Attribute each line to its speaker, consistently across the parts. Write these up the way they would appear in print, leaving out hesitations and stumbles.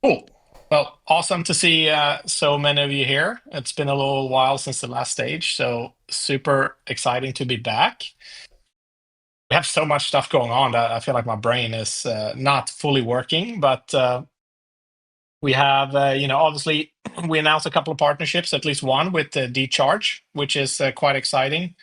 Speaker 1: Cool. Well, awesome to see so many of you here. It's been a little while since the last stage, so super exciting to be back. We have so much stuff going on that I feel like my brain is not fully working, but we have, obviously we announced a couple of partnerships, at least one with Decharge, which is quite exciting.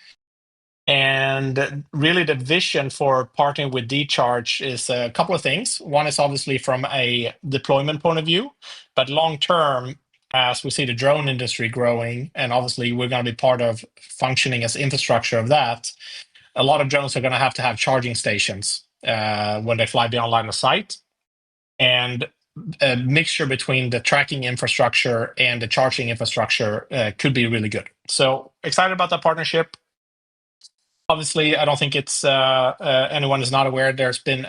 Speaker 1: And really, the vision for partnering with Decharge is a couple of things. One is obviously from a deployment point of view, but long term, as we see the drone industry growing, and obviously we're going to be part of functioning as infrastructure of that, a lot of drones are going to have charging stations when they fly beyond line of sight. And a mixture between the tracking infrastructure and the charging infrastructure could be really good. So excited about that partnership. Obviously, I don't think it's anyone is not aware. There's been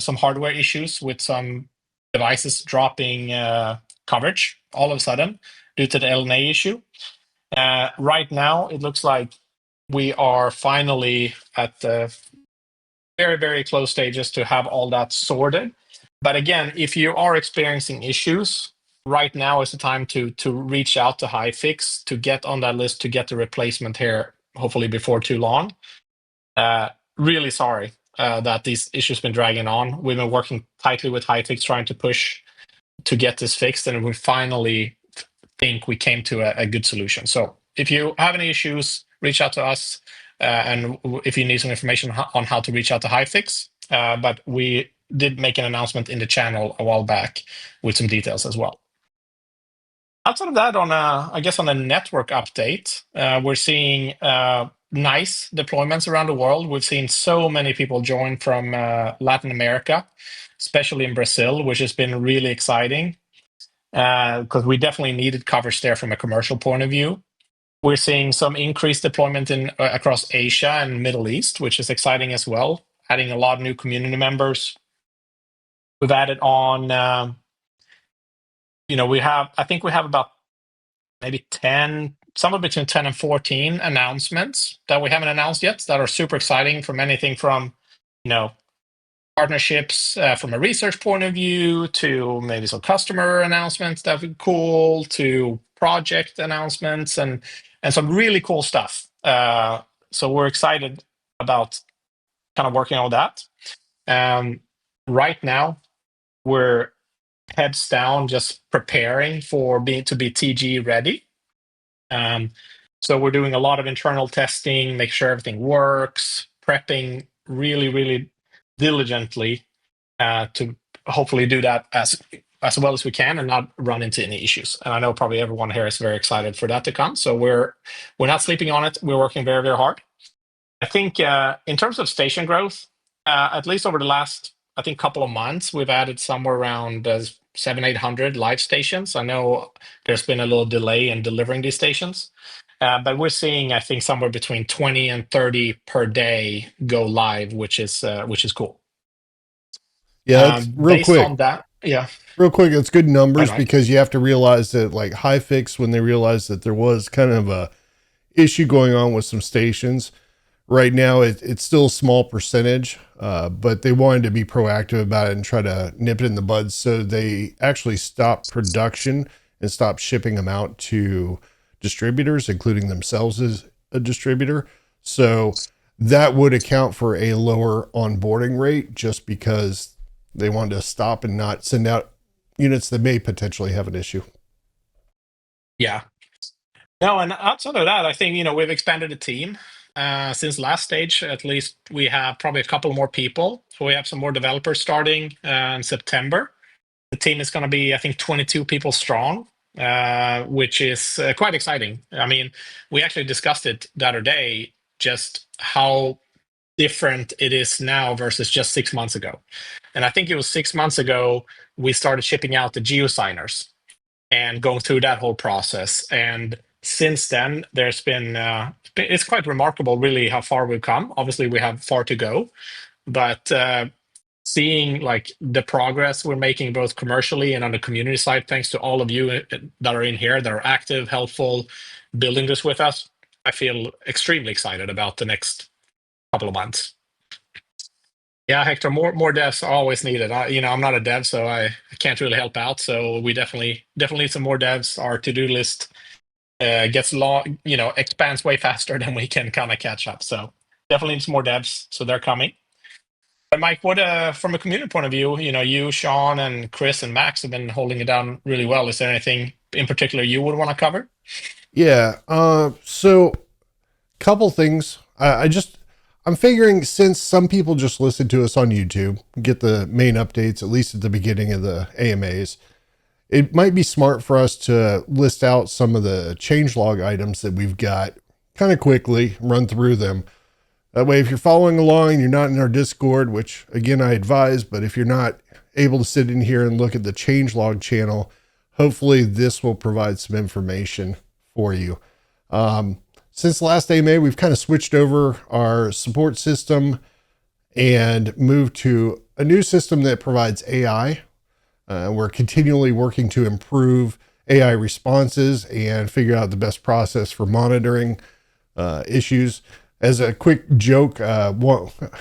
Speaker 1: some hardware issues with some devices dropping coverage all of a sudden due to the LNA issue. Right now, it looks like we are finally at the very, very close stages to have all that sorted. But again, if you are experiencing issues, right now is the time to reach out to HiFix to get on that list to get the replacement here, hopefully before too long. Uh, Really sorry that these issues been dragging on. We've been working tightly with HiFix trying to push to get this fixed, and we finally think we came to a good solution. So if you have any issues, reach out to us, and if you need some information on how to reach out to HiFix. But we did make an announcement in the channel a while back with some details as well. Outside of that, I guess on a network update, we're seeing nice deployments around the world. We've seen so many people join from Latin America, especially in Brazil, which has been really exciting because we definitely needed coverage there from a commercial point of view. We're seeing some increased deployment in across Asia and Middle East, which is exciting as well. Adding a lot of new community members. We've added on. I think we have about maybe 10, somewhere between 10 and 14 announcements that we haven't announced yet that are super exciting, from anything from, you know, partnerships from a research point of view to maybe some customer announcements that would be cool to project announcements and some really cool stuff. So we're excited about kind of working on that. Um, right now, we're heads down just preparing for being to be TG ready. Um, so we're doing a lot of internal testing, make sure everything works, prepping really, really diligently to hopefully do that as well as we can and not run into any issues. And I know probably everyone here is very excited for that to come. So we're not sleeping on it. We're working very, very hard. I think in terms of station growth, at least over the last, I think, couple of months, we've added somewhere around 800 live stations. I know there's been a little delay in delivering these stations, but we're seeing, I think, somewhere between 20 and 30 per day go live, which is cool.
Speaker 2: Yeah, it's real
Speaker 1: Based
Speaker 2: quick.
Speaker 1: on that, yeah,
Speaker 2: Real quick, it's good
Speaker 1: I
Speaker 2: numbers
Speaker 1: know.
Speaker 2: because you have to realize that like Hifix, when they realized that there was kind of a issue going on with some stations, right now it's still a small percentage, but they wanted to be proactive about it and try to nip it in the bud. So they actually stopped production and stopped shipping them out to distributors, including themselves as a distributor. So that would account for a lower onboarding rate just because they wanted to stop and not send out units that may potentially have an issue.
Speaker 1: Yeah. No, and outside of that, I think we've expanded the team since last stage. At least we have probably a couple more people. So we have some more developers starting in September. The team is going to be, I think, 22 people strong, which is quite exciting. I mean, we actually discussed it the other day, just how different it is now versus just 6 months ago. And I think it was 6 months ago we started shipping out the geosigners and going through that whole process. And since then, there's been it's quite remarkable, really, how far we've come. Obviously, we have far to go, but seeing like the progress we're making both commercially and on the community side, thanks to all of you that are in here, that are active, helpful, building this with us, I feel extremely excited about the next couple of months. Yeah, Hector, more devs are always needed. I'm not a dev, so I can't really help out. So we definitely need some more devs. Our to-do list gets long, expands way faster than we can kind of catch up. So definitely need some more devs. So they're coming. But Mike, what from a community point of view, you, Sean, and Chris and Max have been holding it down really well. Is there anything in particular you would want to cover?
Speaker 2: Yeah. So couple things. I'm figuring since some people just listen to us on YouTube, get the main updates at least at the beginning of the AMAs. It might be smart for us to list out some of the changelog items that we've got kind of quickly, run through them. That way, if you're following along and you're not in our Discord, which again I advise, but if you're not able to sit in here and look at the changelog channel, hopefully this will provide some information for you. Since the last AMA, we've kind of switched over our support system and moved to a new system that provides AI. We're continually working to improve AI responses and figure out the best process for monitoring issues. As a quick joke, the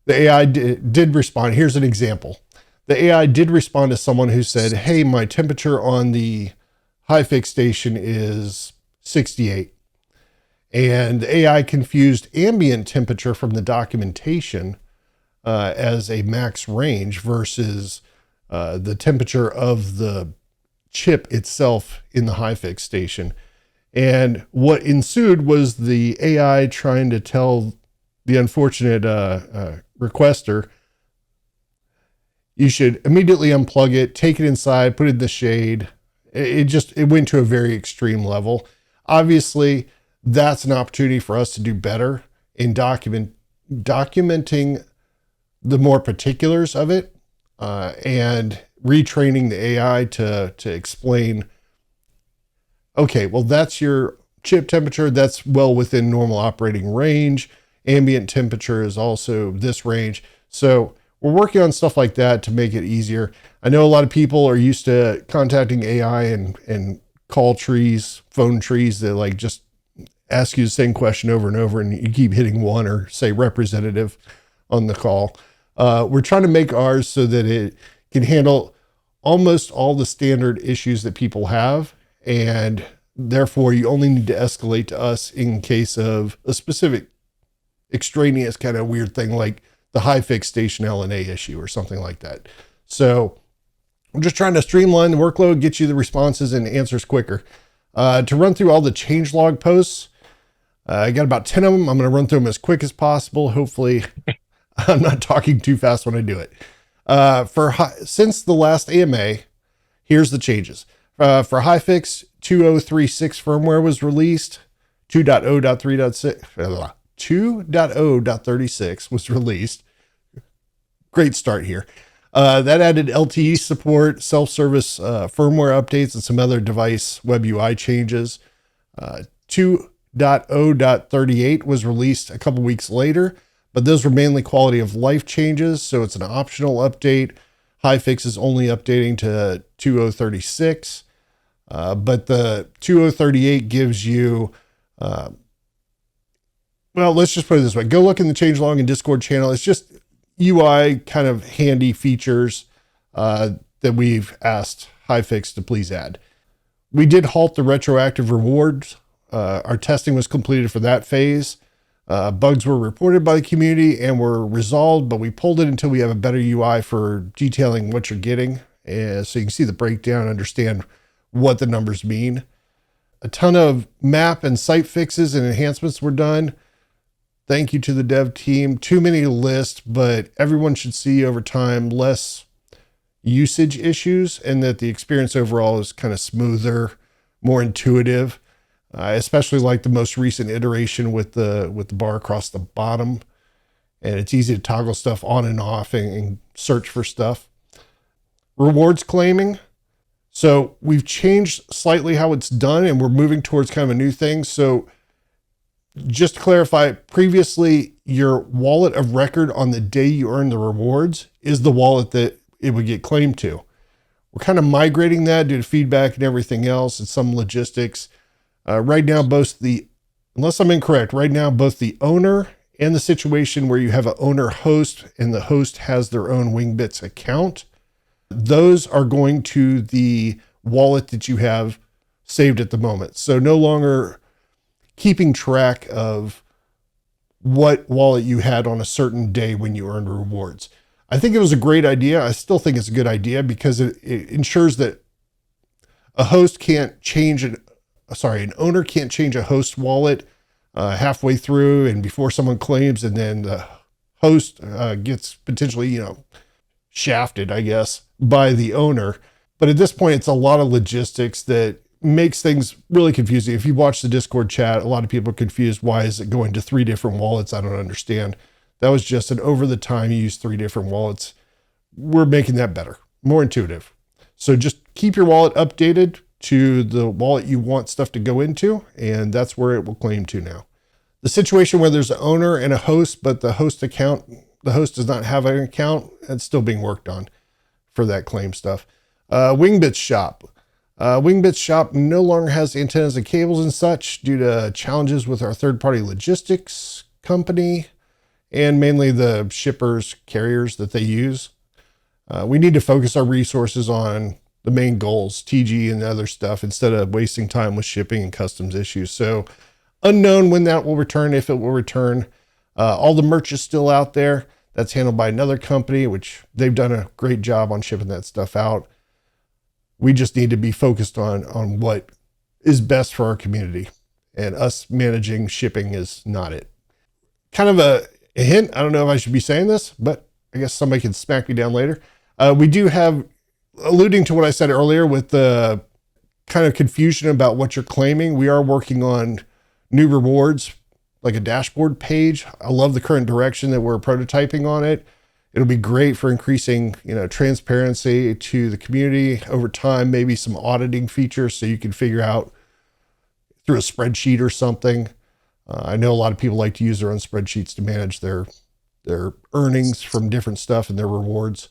Speaker 2: AI did respond. Here's an example. The AI did respond to someone who said, hey, my temperature on the HiFix station is 68. And the AI confused ambient temperature from the documentation as a max range versus the temperature of the chip itself in the HiFix station. And what ensued was the AI trying to tell the unfortunate requester, you should immediately unplug it, take it inside, put it in the shade. It went to a very extreme level. Obviously, that's an opportunity for us to do better in documenting the more particulars of it and retraining the AI to explain, okay, well, that's your chip temperature. That's well within normal operating range. Ambient temperature is also this range. So we're working on stuff like that to make it easier. I know a lot of people are used to contacting AI and call trees, phone trees that like just ask you the same question over and over, and you keep hitting one or say representative on the call. We're trying to make ours so that it can handle almost all the standard issues that people have. And therefore, you only need to escalate to us in case of a specific extraneous kind of weird thing like the HiFix station LNA issue or something like that. So I'm just trying to streamline the workload, get you the responses and answers quicker. To run through all the changelog posts, I got about 10 of them. I'm going to run through them as quick as possible. Hopefully, I'm not talking too fast when I do it. Since the last AMA, here's the changes. For HiFix, 2036 firmware was released. 2.0.36 was released. Great start here. That added LTE support, self-service firmware updates, and some other device web UI changes. 2.0.38 was released a couple weeks later, but those were mainly quality of life changes, so it's an optional update. HiFix is only updating to 2.0.36, but the 2.0.38 gives you, well, let's just put it this way. Go look in the changelog and Discord channel. It's just UI kind of handy features that we've asked HiFix to please add. We did halt the retroactive rewards. Our testing was completed for that phase. Bugs were reported by the community and were resolved, but we pulled it until we have a better UI for detailing what you're getting. So you can see the breakdown, understand what the numbers mean. A ton of map and site fixes and enhancements were done. Thank you to the dev team. Too many to list, but everyone should see over time less usage issues and that the experience overall is kind of smoother, more intuitive. I especially like the most recent iteration with the bar across the bottom, and it's easy to toggle stuff on and off and search for stuff. Rewards claiming. So we've changed slightly how it's done, and we're moving towards kind of a new thing. So just to clarify, previously your wallet of record on the day you earn the rewards is the wallet that it would get claimed to. We're kind of migrating that due to feedback and everything else and some logistics. Right now, unless I'm incorrect, right now, both the owner and the situation where you have an owner host and the host has their own Wingbits account, those are going to the wallet that you have saved at the moment. So no longer keeping track of what wallet you had on a certain day when you earned rewards. I think it was a great idea. I still think it's a good idea because it ensures that a host can't change an owner can't change a host wallet halfway through and before someone claims, and then the host gets potentially, shafted, I guess, by the owner. But at this point, it's a lot of logistics that makes things really confusing. If you watch the Discord chat, a lot of people are confused. Why is it going to three different wallets? I don't understand. That was just an over the time you use three different wallets. We're making that better, more intuitive. So just keep your wallet updated to the wallet you want stuff to go into, and that's where it will claim to now. The situation where there's an owner and a host, but the host does not have an account, it's still being worked on for that claim stuff. Wingbits Shop. Wingbits Shop no longer has antennas and cables and such due to challenges with our third-party logistics company and mainly the shippers, carriers that they use. We need to focus our resources on the main goals, TG and other stuff, instead of wasting time with shipping and customs issues. So unknown when that will return, if it will return. All the merch is still out there. That's handled by another company, which they've done a great job on shipping that stuff out. We just need to be focused on what is best for our community, and us managing shipping is not it. Kind of a hint. I don't know if I should be saying this, but I guess somebody can smack me down later. We do have, alluding to what I said earlier with the kind of confusion about what you're claiming, we are working on new rewards, like a dashboard page. I love the current direction that we're prototyping on it. It'll be great for increasing, transparency to the community over time, maybe some auditing features so you can figure out through a spreadsheet or something. I know a lot of people like to use their own spreadsheets to manage their earnings from different stuff and their rewards.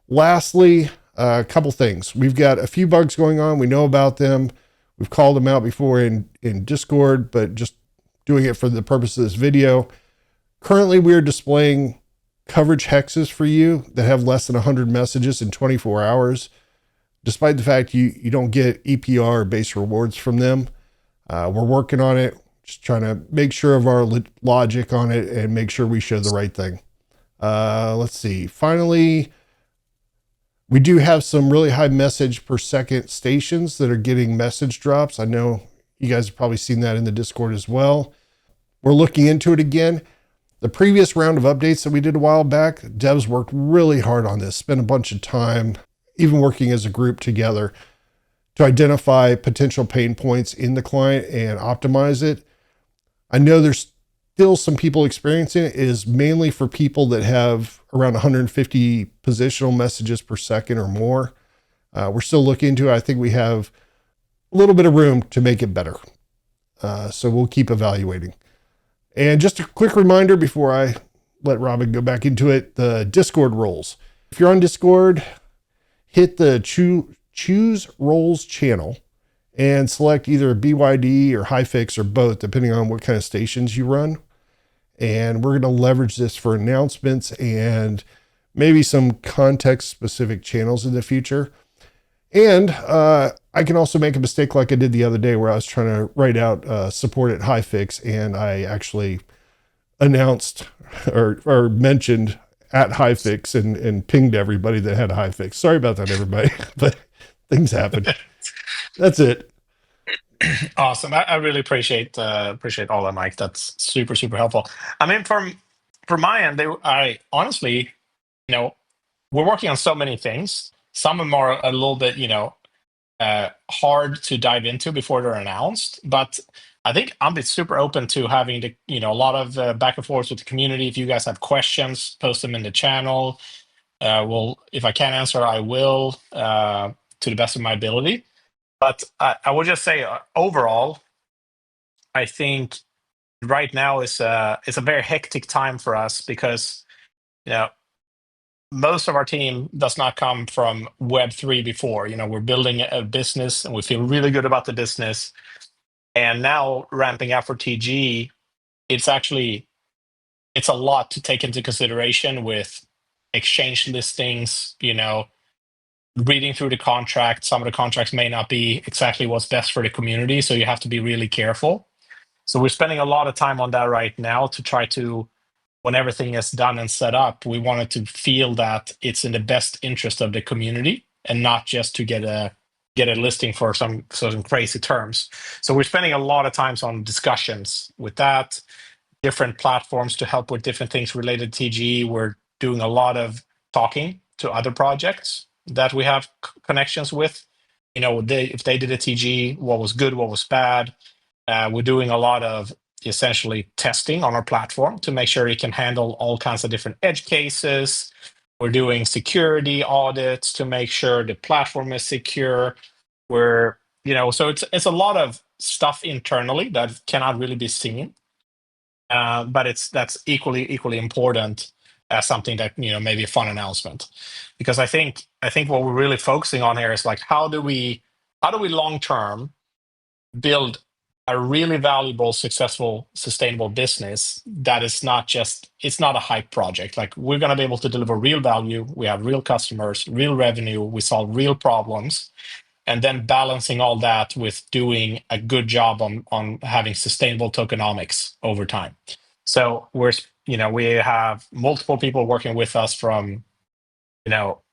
Speaker 2: Lastly, a couple things. We've got a few bugs going on. We know about them. We've called them out before in Discord, but just doing it for the purpose of this video. Currently, we are displaying coverage hexes for you that have less than 100 messages in 24 hours, despite the fact you don't get EPR-based rewards from them. We're working on it, just trying to make sure of our logic on it and make sure we show the right thing. Let's see. Finally, we do have some really high message per second stations that are getting message drops. I know you guys have probably seen that in the Discord as well. We're looking into it again. The previous round of updates that we did a while back, devs worked really hard on this, spent a bunch of time, even working as a group together to identify potential pain points in the client and optimize it. I know there's still some people experiencing it. It is mainly for people that have around 150 positional messages per second or more. We're still looking into it. I think we have a little bit of room to make it better. So we'll keep evaluating. And just a quick reminder before I let Robin go back into it, the Discord roles. If you're on Discord, hit the choose roles channel and select either BYD or HiFix or both, depending on what kind of stations you run. And we're going to leverage this for announcements and maybe some context specific channels in the future. And I can also make a mistake like I did the other day where I was trying to write out support at HiFix, and I actually announced or mentioned at HiFix and pinged everybody that had a HiFix. Sorry about that, everybody, but things happen. That's it.
Speaker 1: Awesome. I really appreciate all that, Mike. That's super helpful. I mean, from my end, I honestly, you know, we're working on so many things. Some of them are a little bit, hard to dive into before they're announced. But I think I'm super open to having a lot of back and forth with the community. If you guys have questions, post them in the channel. If I can't answer, I will to the best of my ability. But I would just say overall, I think right now is it's a very hectic time for us because you know most of our team does not come from Web3 before. We're building a business and we feel really good about the business. And now ramping up for TG, it's actually it's a lot to take into consideration with exchange listings, reading through the contract. Some of the contracts may not be exactly what's best for the community, so you have to be really careful. So we're spending a lot of time on that right now to try to, when everything is done and set up, we wanted to feel that it's in the best interest of the community and not just to get a listing for some crazy terms. So we're spending a lot of times on discussions with that, different platforms to help with different things related to TGE. We're doing a lot of talking to other projects that we have connections with. If they did a TGE, what was good, what was bad. We're doing a lot of essentially testing on our platform to make sure it can handle all kinds of different edge cases. We're doing security audits to make sure the platform is secure. So it's a lot of stuff internally that cannot really be seen, but that's equally important as something that maybe a fun announcement, because I think what we're really focusing on here is like how do we long term build a really valuable, successful, sustainable business that is not just, it's not a hype project. Like, we're going to be able to deliver real value. We have real customers, real revenue. We solve real problems, and then balancing all that with doing a good job on having sustainable tokenomics over time. So we have multiple people working with us, from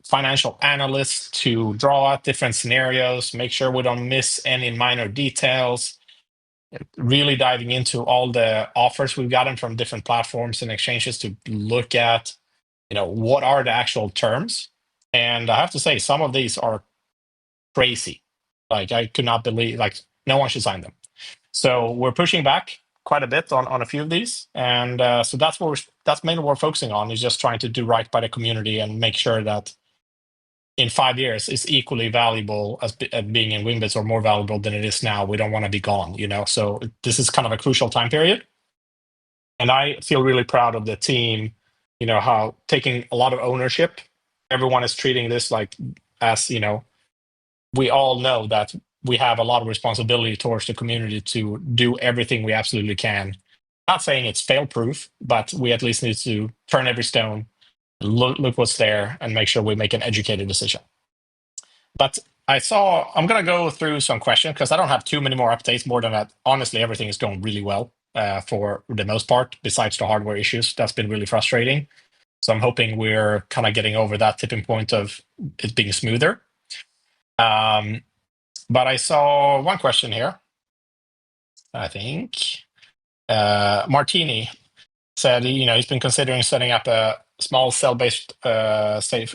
Speaker 1: financial analysts to draw out different scenarios, make sure we don't miss any minor details, really diving into all the offers we've gotten from different platforms and exchanges to look at, what are the actual terms. And I have to say, some of these are crazy. Like, I could not believe, like, no one should sign them. So we're pushing back quite a bit on a few of these. And so that's mainly what we're focusing on, is just trying to do right by the community and make sure that in 5 years it's equally valuable as being in Wingbits, or more valuable than it is now. We don't want to be gone, so this is kind of a crucial time period. And I feel really proud of the team, how taking a lot of ownership. Everyone is treating this like, as we all know that we have a lot of responsibility towards the community to do everything we absolutely can. Not saying it's fail proof, but we at least need to turn every stone, look what's there, and make sure we make an educated decision. But I'm going to go through some questions because I don't have too many more updates more than that. Honestly, everything is going really well for the most part, besides the hardware issues. That's been really frustrating. So I'm hoping we're kind of getting over that tipping point of it being smoother. But I saw one question here. I think Martini said, he's been considering setting up a small cell-based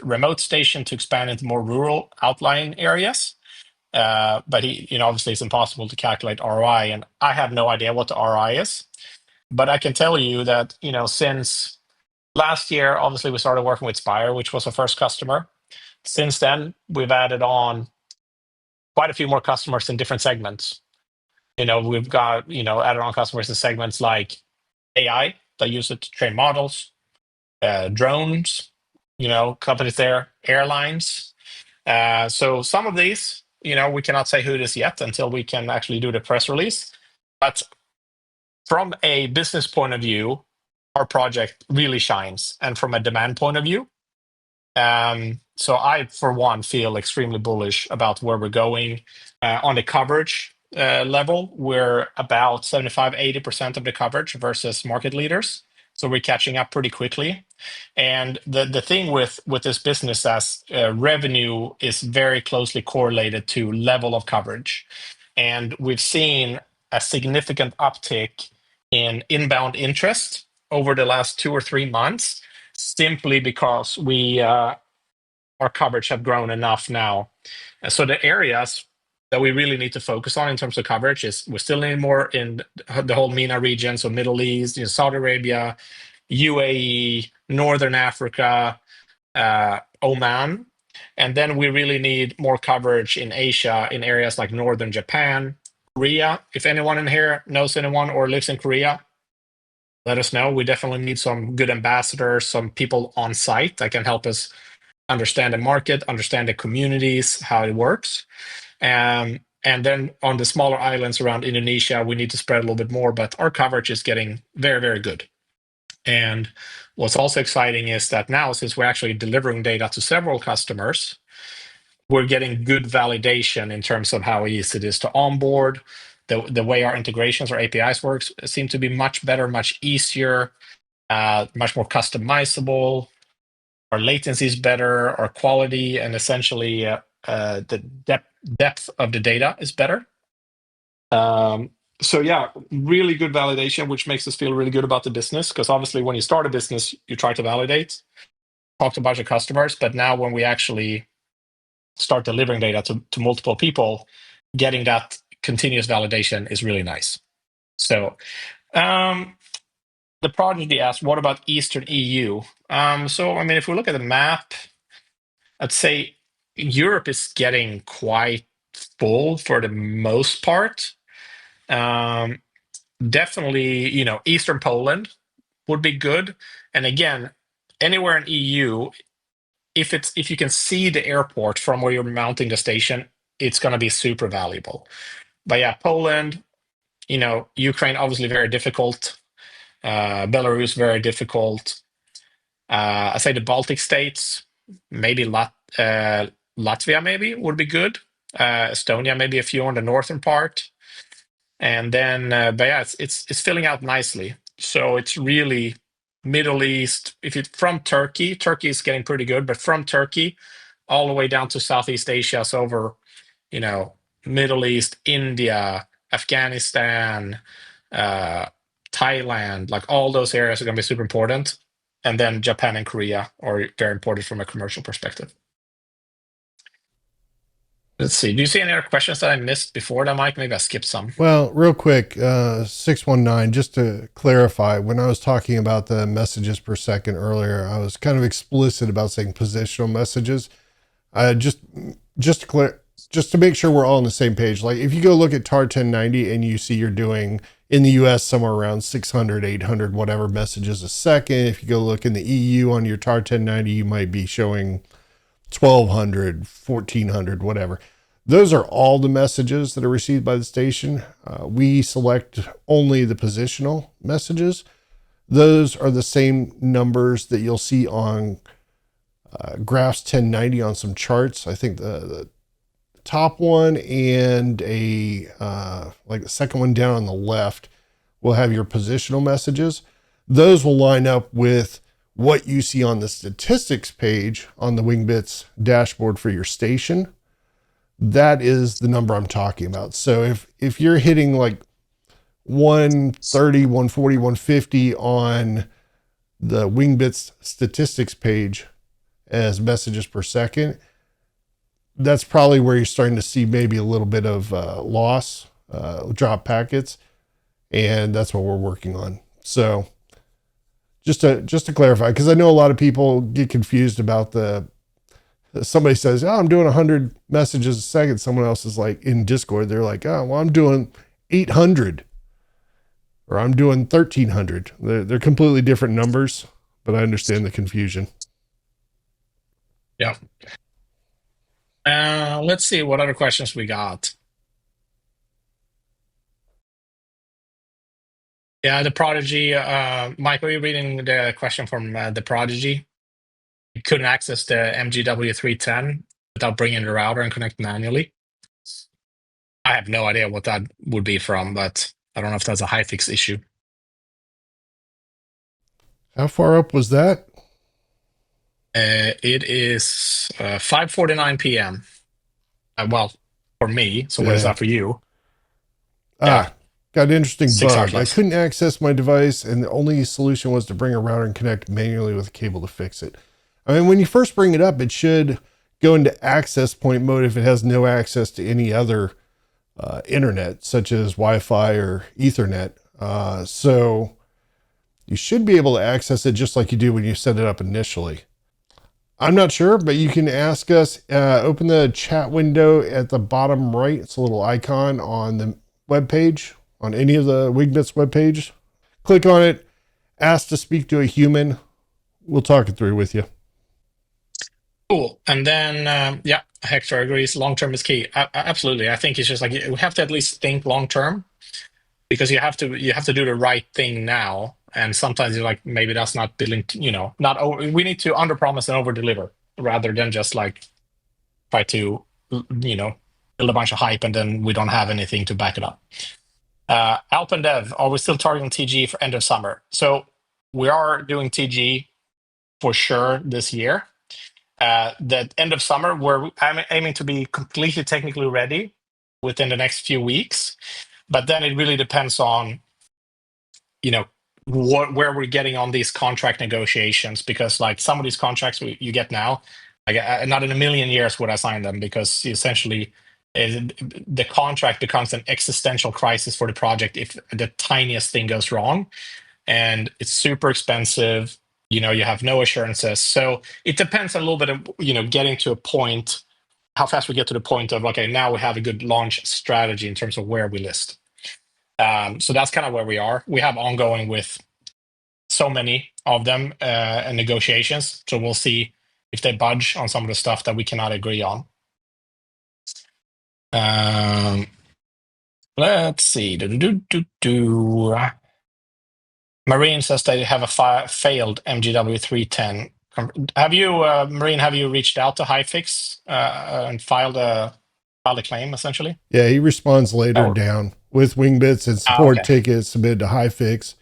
Speaker 1: remote station to expand into more rural outlying areas. But obviously it's impossible to calculate ROI, and I have no idea what the ROI is. But I can tell you that, since last year, obviously we started working with Spire, which was our first customer. Since then, we've added on quite a few more customers in different segments. We've got, added on customers in segments like AI that use it to train models, drones, companies there, airlines. So some of these, we cannot say who it is yet until we can actually do the press release. But from a business point of view, our project really shines. And from a demand point of view, so I, for one, feel extremely bullish about where we're going. On the coverage level, we're about 75-80% of the coverage versus market leaders. So we're catching up pretty quickly. And the thing with this business, as revenue is very closely correlated to level of coverage. And we've seen a significant uptick in inbound interest over the last 2 or 3 months, simply because our coverage have grown enough now. And so the areas that we really need to focus on in terms of coverage is, we still need more in the whole MENA region, so Middle East, Saudi Arabia, UAE, Northern Africa, Oman. And then we really need more coverage in Asia, in areas like Northern Japan, Korea. If anyone in here knows anyone or lives in Korea, let us know. We definitely need some good ambassadors, some people on site that can help us understand the market, understand the communities, how it works. And then on the smaller islands around Indonesia, we need to spread a little bit more, but our coverage is getting very, very good. And what's also exciting is that now, since we're actually delivering data to several customers, we're getting good validation in terms of how easy it is to onboard. The way our integrations or APIs works seem to be much better, much easier, much more customizable. Our latency is better, our quality, and essentially the depth of the data is better. So yeah, really good validation, which makes us feel really good about the business. Because obviously, when you start a business, you try to validate, talk to a bunch of customers. But now, when we actually start delivering data to multiple people, getting that continuous validation is really nice. So the prodigy asked, what about Eastern EU? So I mean, if we look at the map, I'd say Europe is getting quite full for the most part. Definitely, Eastern Poland would be good. And again, anywhere in EU, if you can see the airport from where you're mounting the station, it's going to be super valuable. But yeah, Poland, Ukraine, obviously very difficult. Belarus, very difficult. I say the Baltic states, maybe Latvia, maybe would be good. Estonia, maybe a few on the northern part. And then, but yeah, it's filling out nicely. So it's really Middle East. If it's from Turkey, Turkey is getting pretty good, but from Turkey all the way down to Southeast Asia, so over, Middle East, India, Afghanistan, uh, Thailand, like all those areas are going to be super important. And then Japan and Korea are very important from a commercial perspective. Let's see. Do you see any other questions that I missed before that, Mike? Maybe I skipped some.
Speaker 2: Well, real quick, 619, just to clarify, when I was talking about the messages per second earlier, I was kind of explicit about saying positional messages. Just just to clear, just to make sure we're all on the same page. Like if you go look at TAR 1090 and you see you're doing in the US somewhere around 600, 800, whatever messages a second. If you go look in the EU on your TAR 1090, you might be showing 1200, 1400, whatever. Those are all the messages that are received by the station. We select only the positional messages. Those are the same numbers that you'll see on graphs 1090 on some charts. I think the top one and like the second one down on the left will have your positional messages. Those will line up with what you see on the statistics page on the Wingbits dashboard for your station. That is the number I'm talking about. So if you're hitting like 130, 140, 150 on the Wingbits statistics page as messages per second, that's probably where you're starting to see maybe a little bit of loss, drop packets, and that's what we're working on. So just to clarify, because I know a lot of people get confused about somebody says, oh, I'm doing 100 messages a second. Someone else is like in Discord, they're like, oh, well, I'm doing 800 or I'm doing 1300. They're completely different numbers, but I understand the confusion.
Speaker 1: Yeah. Let's see what other questions we got. Yeah, the Prodigy. Mike, are you reading the question from the Prodigy? You couldn't access the MGW 310 without bringing the router and connect manually. I have no idea what that would be from, but I don't know if that's a high-fix issue.
Speaker 2: How far up was that?
Speaker 1: It is 5:49 p.m. Well, for me. So what is
Speaker 2: Yeah.
Speaker 1: that for you? Yeah,
Speaker 2: Got an interesting
Speaker 1: 6 hours
Speaker 2: bug. I
Speaker 1: less.
Speaker 2: couldn't access my device, and the only solution was to bring a router and connect manually with a cable to fix it. I mean, when you first bring it up, it should go into access point mode if it has no access to any other internet, such as Wi-Fi or Ethernet. So you should be able to access it just like you do when you set it up initially. I'm not sure, but you can ask us. Open the chat window at the bottom right. It's a little icon on the web page, on any of the Wingbits web page. Click on it. Ask to speak to a human. We'll talk it through with you.
Speaker 1: Cool. And then, yeah, Hector agrees. Long term is key. Absolutely. I think it's just like we have to at least think long term because you have to do the right thing now. And sometimes you're like, maybe that's not building, not we need to under promise and over deliver rather than just like try to, build a bunch of hype and then we don't have anything to back it up. Alp and Dev, are we still targeting TG for end of summer? So we are doing TG for sure this year. The end of summer, I'm aiming to be completely technically ready within the next few weeks. But then it really depends on, where we're getting on these contract negotiations, because like some of these contracts you get now, like not in a million years would I sign them, because essentially the contract becomes an existential crisis for the project if the tiniest thing goes wrong, and it's super expensive. You have no assurances, so it depends a little bit of getting to a point, how fast we get to the point of, okay, now we have a good launch strategy in terms of where we list. So that's kind of where we are. We have ongoing with so many of them and negotiations. So we'll see if they budge on some of the stuff that we cannot agree on. Let's see. Marine says they have a failed MGW 310. Have you, Marine? Have you reached out to Hyfix and filed a claim essentially?
Speaker 2: Yeah, he responds later
Speaker 1: Oh,
Speaker 2: down with Wingbits and support
Speaker 1: okay.
Speaker 2: tickets submitted to Hyfix.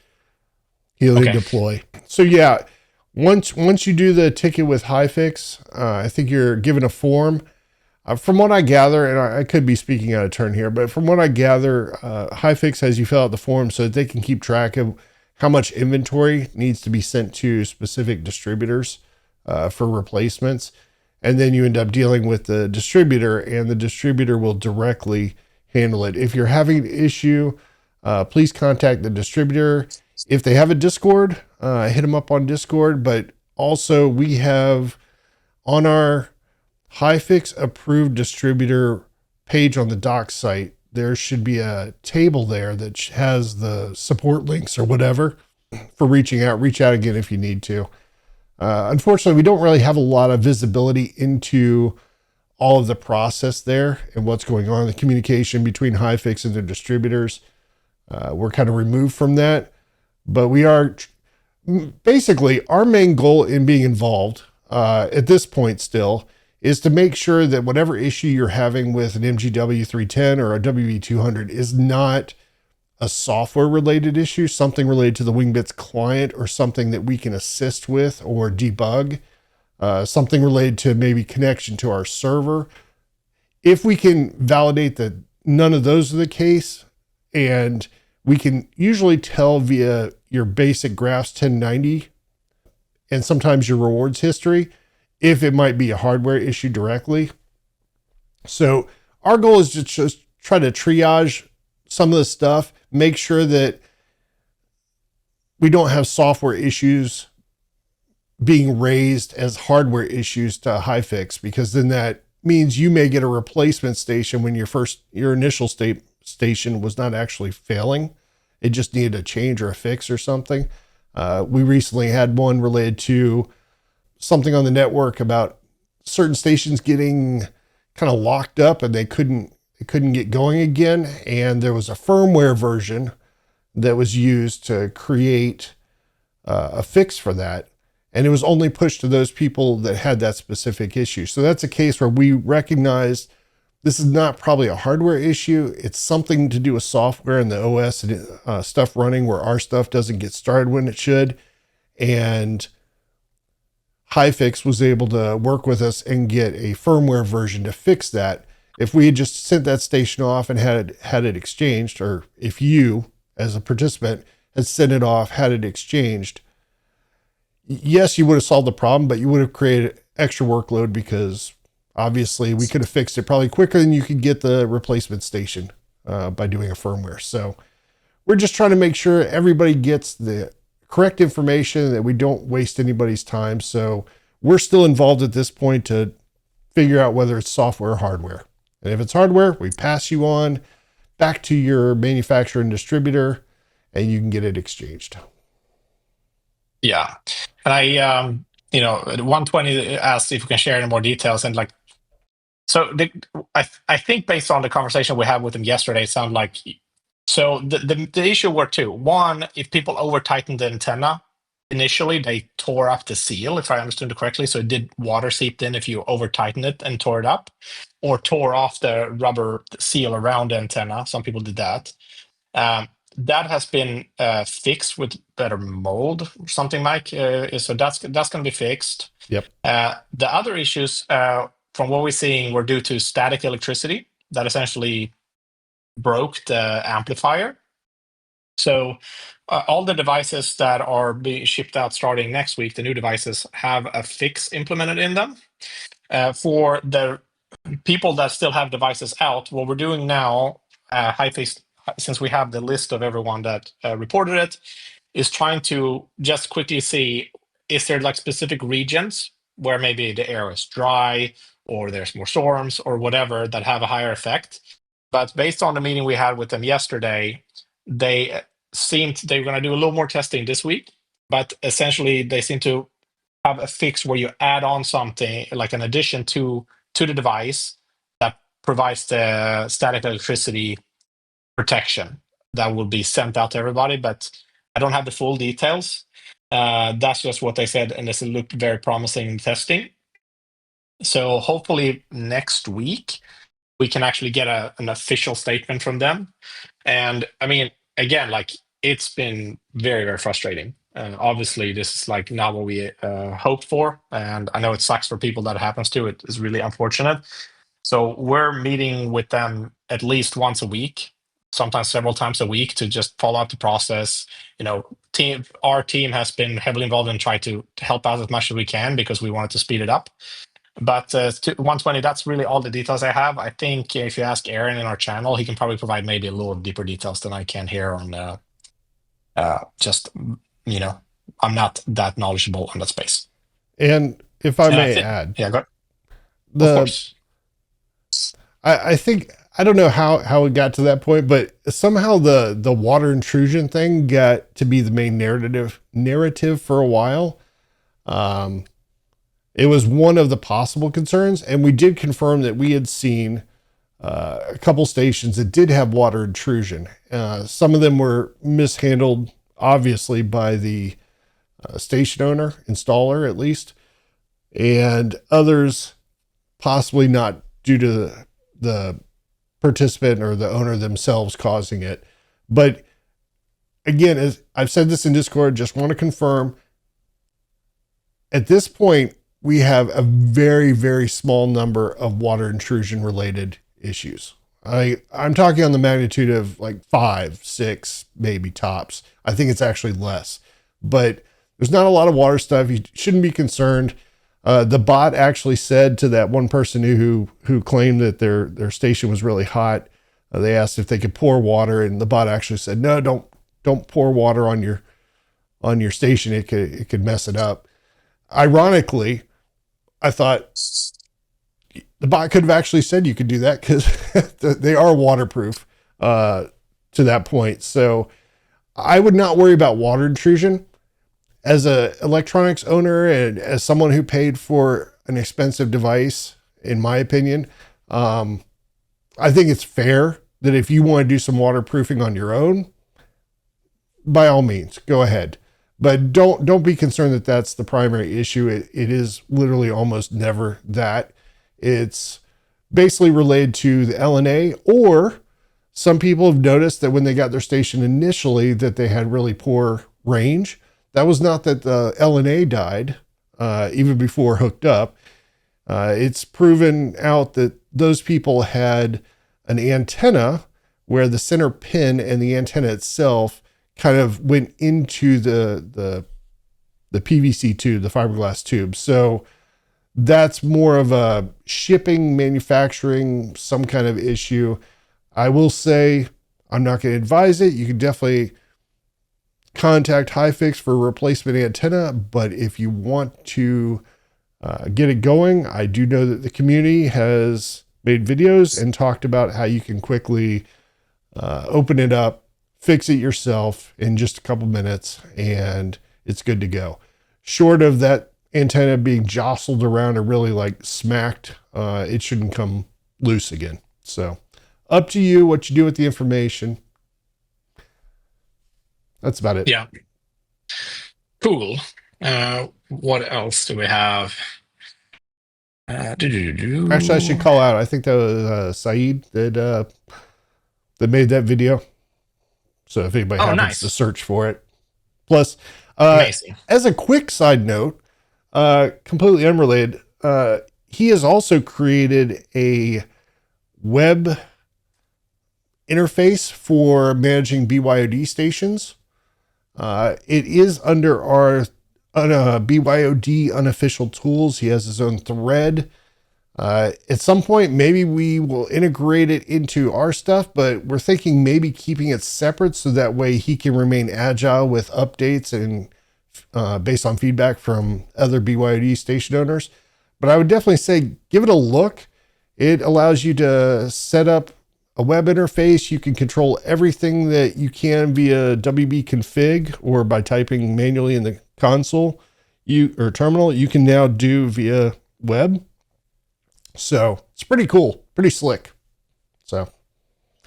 Speaker 2: Healing
Speaker 1: Okay.
Speaker 2: deploy. So yeah, once you do the ticket with Hyfix, I think you're given a form. From what I gather, and I could be speaking out of turn here, but from what I gather, Hyfix has you fill out the form so that they can keep track of how much inventory needs to be sent to specific distributors for replacements. And then you end up dealing with the distributor, and the distributor will directly handle it. If you're having an issue, please contact the distributor. If they have a Discord, hit them up on Discord. But also, we have on our Hyfix approved distributor page on the doc site, there should be a table there that has the support links or whatever for reaching out. Reach out again if you need to. Unfortunately, we don't really have a lot of visibility into all of the process there and what's going on, the communication between Hyfix and their distributors. We're kind of removed from that, but we are basically our main goal in being involved at this point still is to make sure that whatever issue you're having with an MGW 310 or a WE 200 is not a software related issue, something related to the Wingbits client or something that we can assist with or debug, something related to maybe connection to our server. If we can validate that none of those are the case, and we can usually tell via your basic graphs 1090 and sometimes your rewards history if it might be a hardware issue directly. So our goal is to just try to triage some of the stuff, make sure that we don't have software issues being raised as hardware issues to Hyfix, because then that means you may get a replacement station when your initial station was not actually failing. It just needed a change or a fix or something. We recently had one related to something on the network about certain stations getting kind of locked up and they couldn't get going again. And there was a firmware version that was used to create a fix for that. And it was only pushed to those people that had that specific issue. So that's a case where we recognized this is not probably a hardware issue. It's something to do with software and the OS and stuff running where our stuff doesn't get started when it should. And Hyfix was able to work with us and get a firmware version to fix that. If we had just sent that station off and had it exchanged, or if you, as a participant, had sent it off, had it exchanged, yes, you would have solved the problem, but you would have created extra workload because obviously we could have fixed it probably quicker than you could get the replacement station by doing a firmware. So we're just trying to make sure everybody gets the correct information, that we don't waste anybody's time. So we're still involved at this point to figure out whether it's software or hardware. And if it's hardware, we pass you on back to your manufacturer and distributor and you can get it exchanged.
Speaker 1: Yeah. And I, 120 asked if we can share any more details. And like, so I think based on the conversation we had with him yesterday, it sounded like So the issue were two. One, if people over tightened the antenna, initially they tore up the seal, if I understood it correctly. So it did water seeped in if you over tighten it and tore it up, or tore off the rubber seal around the antenna. Some people did that. Um, that has been fixed with better mold or something like. So that's going to be fixed.
Speaker 2: Yep.
Speaker 1: The other issues, from what we're seeing, were due to static electricity that essentially broke the amplifier. So all the devices that are being shipped out starting next week, the new devices have a fix implemented in them. For the people that still have devices out, what we're doing now, Hyfix, since we have the list of everyone that reported it, is trying to just quickly see, is there like specific regions where maybe the air is dry or there's more storms or whatever that have a higher effect. But based on the meeting we had with them yesterday, they seemed they were going to do a little more testing this week, but essentially they seem to have a fix where you add on something like an addition to the device that provides the static electricity protection that will be sent out to everybody. But I don't have the full details. That's just what they said, and this looked very promising in testing. So hopefully next week we can actually get an official statement from them. And I mean, again, like it's been very, very frustrating. Obviously, this is like not what we hoped for, and I know it sucks for people that it happens to. It is really unfortunate. So we're meeting with them at least once a week, sometimes several times a week, to just follow up the process. Our team has been heavily involved in trying to help out as much as we can because we wanted to speed it up. But 120, that's really all the details I have. I think if you ask Aaron in our channel, he can probably provide maybe a little deeper details than I can here on just, you know, I'm not that knowledgeable on that space.
Speaker 2: And if I
Speaker 1: And I
Speaker 2: may
Speaker 1: think,
Speaker 2: add,
Speaker 1: yeah, go, of
Speaker 2: the
Speaker 1: course.
Speaker 2: I think I don't know how it got to that point, but somehow the water intrusion thing got to be the main narrative for a while. Um, it was one of the possible concerns, and we did confirm that we had seen a couple stations that did have water intrusion. Some of them were mishandled, obviously, by the station owner, installer at least, and others possibly not due to the participant or the owner themselves causing it. But again, as I've said this in Discord, just want to confirm at this point, we have a very, very small number of water intrusion related issues. I'm talking on the magnitude of like 5, 6, maybe tops. I think it's actually less, but there's not a lot of water stuff. You shouldn't be concerned. The bot actually said to that one person who claimed that their station was really hot. They asked if they could pour water, and the bot actually said, "No, don't pour water on your station. It could mess it up." Ironically, I thought the bot could have actually said you could do that because they are waterproof to that point. So I would not worry about water intrusion. As a electronics owner and as someone who paid for an expensive device, in my opinion, I think it's fair that if you want to do some waterproofing on your own, by all means, go ahead. But don't be concerned that that's the primary issue. It is literally almost never that. It's basically related to the LNA, or some people have noticed that when they got their station initially that they had really poor range. That was not that the LNA died even before hooked up. It's proven out that those people had an antenna where the center pin and the antenna itself kind of went into the PVC tube, the fiberglass tube. So that's more of a shipping, manufacturing, some kind of issue. I will say I'm not going to advise it. You can definitely contact Hyfix for a replacement antenna, but if you want to get it going, I do know that the community has made videos and talked about how you can quickly open it up, fix it yourself in just a couple minutes, and it's good to go. Short of that antenna being jostled around or really like smacked, it shouldn't come loose again. So up to you what you do with the information. That's about it.
Speaker 1: Yeah. Cool. What else do we have?
Speaker 2: Actually, I should
Speaker 1: Do-do-do-do.
Speaker 2: call out. I think that was Saeed that made that video. So if anybody
Speaker 1: Oh,
Speaker 2: happens to
Speaker 1: nice.
Speaker 2: search for it, plus, uh,
Speaker 1: Amazing.
Speaker 2: as a quick side note, completely unrelated, he has also created a web interface for managing BYOD stations. It is under our BYOD unofficial tools. He has his own thread. At some point, maybe we will integrate it into our stuff, but we're thinking maybe keeping it separate so that way he can remain agile with updates and based on feedback from other BYOD station owners. But I would definitely say give it a look. It allows you to set up a web interface. You can control everything that you can via WB config or by typing manually in the console or terminal. You can now do via web. So it's pretty cool, pretty slick. So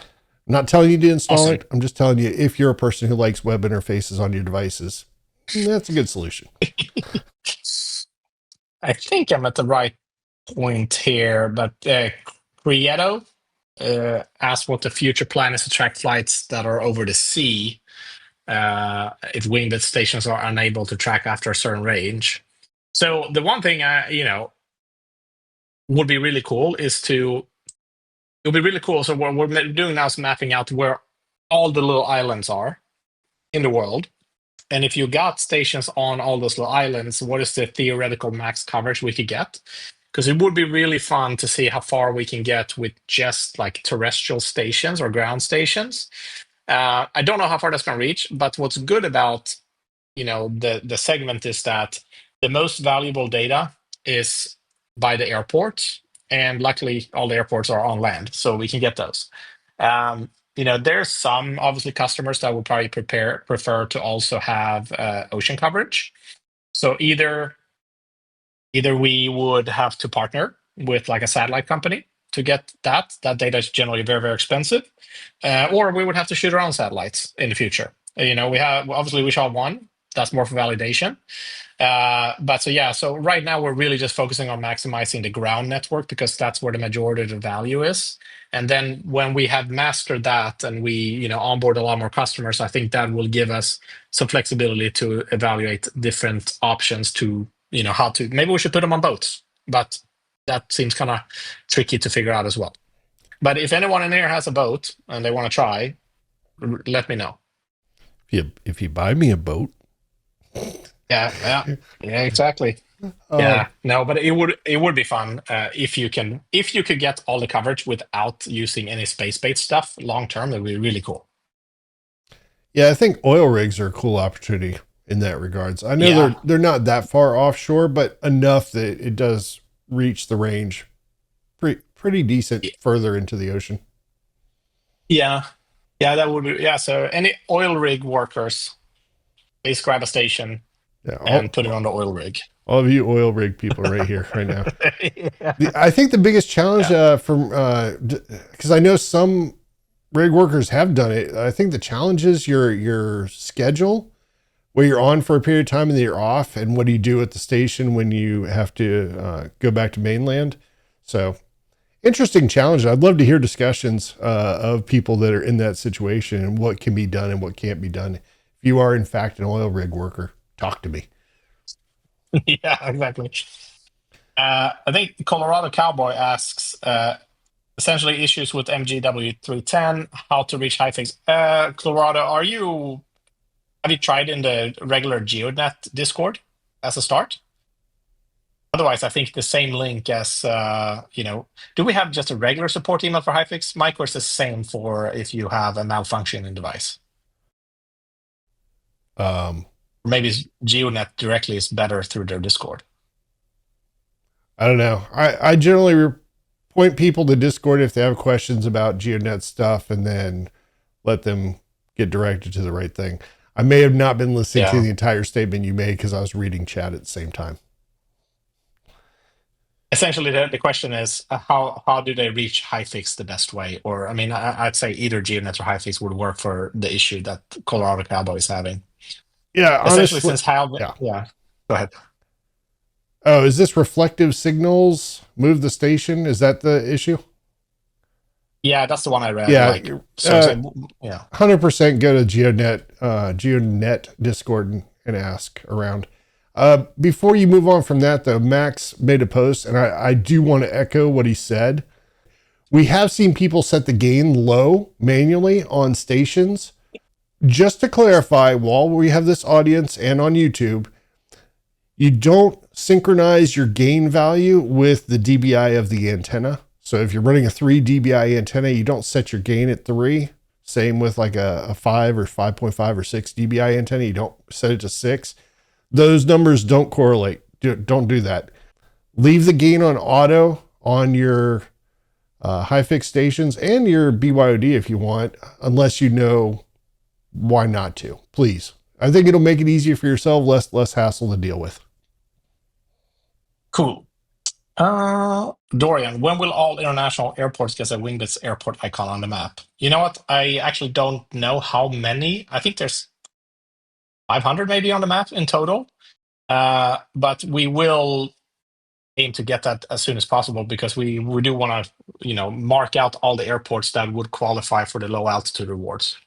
Speaker 2: I'm not telling you to install
Speaker 1: Awesome.
Speaker 2: it. I'm just telling you if you're a person who likes web interfaces on your devices, that's a good solution.
Speaker 1: I think I'm at the right point here, but Prieto asked what the future plan is to track flights that are over the sea if Wingbits stations are unable to track after a certain range. So the one thing would be really cool is to it would be really cool. So what we're doing now is mapping out where all the little islands are in the world. And if you got stations on all those little islands, what is the theoretical max coverage we could get? Because it would be really fun to see how far we can get with just like terrestrial stations or ground stations. I don't know how far that's going to reach, but what's good about the segment is that the most valuable data is by the airport, and luckily all the airports are on land, so we can get those. There's some obviously customers that would probably prefer to also have ocean coverage. So either we would have to partner with like a satellite company to get that data is generally very, very expensive, or we would have to shoot our own satellites in the future. We have obviously we shot one that's more for validation. But so yeah, so right now we're really just focusing on maximizing the ground network because that's where the majority of the value is. And then when we have mastered that and we onboard a lot more customers, I think that will give us some flexibility to evaluate different options to how to maybe we should put them on boats, but that seems kind of tricky to figure out as well. But if anyone in here has a boat and they want to try, let me know.
Speaker 2: If you buy me a boat,
Speaker 1: Yeah, yeah, yeah, exactly.
Speaker 2: um,
Speaker 1: Yeah, no, but it would be fun if you could get all the coverage without using any space-based stuff long term. It would be really cool.
Speaker 2: yeah, I think oil rigs are a cool opportunity in that regards. I know
Speaker 1: Yeah,
Speaker 2: they're not that far offshore, but enough that it does reach the range pretty decent
Speaker 1: y-
Speaker 2: further into the ocean.
Speaker 1: yeah, yeah. That would be yeah. So any oil rig workers, please grab a station
Speaker 2: Yeah,
Speaker 1: and put it on the oil rig.
Speaker 2: all of you oil rig people right here, right now.
Speaker 1: Yeah.
Speaker 2: I think the biggest challenge
Speaker 1: Yeah.
Speaker 2: from because I know some rig workers have done it. I think the challenge is your schedule, where you're on for a period of time and then you're off, and what do you do at the station when you have to go back to mainland? So interesting challenge. I'd love to hear discussions of people that are in that situation and what can be done and what can't be done. If you are in fact an oil rig worker, talk to me.
Speaker 1: Yeah, exactly. I think Colorado Cowboy asks essentially issues with MGW 310, how to reach high things. Colorado, have you tried in the regular GeoNet Discord as a start? Otherwise, I think the same link as, do we have just a regular support email for Hyfix, Mike, or is the same for if you have a malfunctioning device?
Speaker 2: Um,
Speaker 1: Or maybe GeoNet directly is better through their Discord.
Speaker 2: I don't know. I generally point people to Discord if they have questions about GeoNet stuff, and then let them get directed to the right thing. I may have not been listening to
Speaker 1: Yeah.
Speaker 2: the entire statement you made because I was reading chat at the same time.
Speaker 1: Essentially, the question is how do they reach HiFix the best way? Or I mean, I'd say either GeoNet or HiFix would work for the issue that Colorado Cowboy is having.
Speaker 2: Yeah,
Speaker 1: Essentially,
Speaker 2: honestly,
Speaker 1: since how
Speaker 2: yeah.
Speaker 1: yeah, go ahead.
Speaker 2: Oh, is this reflective signals move the station? Is that the issue?
Speaker 1: Yeah, that's the one I read.
Speaker 2: Yeah,
Speaker 1: Like
Speaker 2: uh,
Speaker 1: so yeah.
Speaker 2: 100% go to GeoNet Discord and ask around. Before you move on from that, though, Max made a post, and I do want to echo what he said. We have seen people set the gain low manually on stations. Just to clarify, while we have this audience and on YouTube, you don't synchronize your gain value with the dBi of the antenna. So if you're running a 3 dBi antenna, you don't set your gain at 3. Same with like a 5 or 5.5 or 6 dBi antenna, you don't set it to 6. Those numbers don't correlate. Don't do that. Leave the gain on auto on your high fix stations and your BYOD if you want, unless you know why not to. Please. I think it'll make it easier for yourself, less hassle to deal with.
Speaker 1: Cool. Dorian, when will all international airports get a Wingbits airport icon on the map? You know what? I actually don't know how many. I think there's 500 maybe on the map in total. But we will aim to get that as soon as possible because we do want to mark out all the airports that would qualify for the low altitude rewards.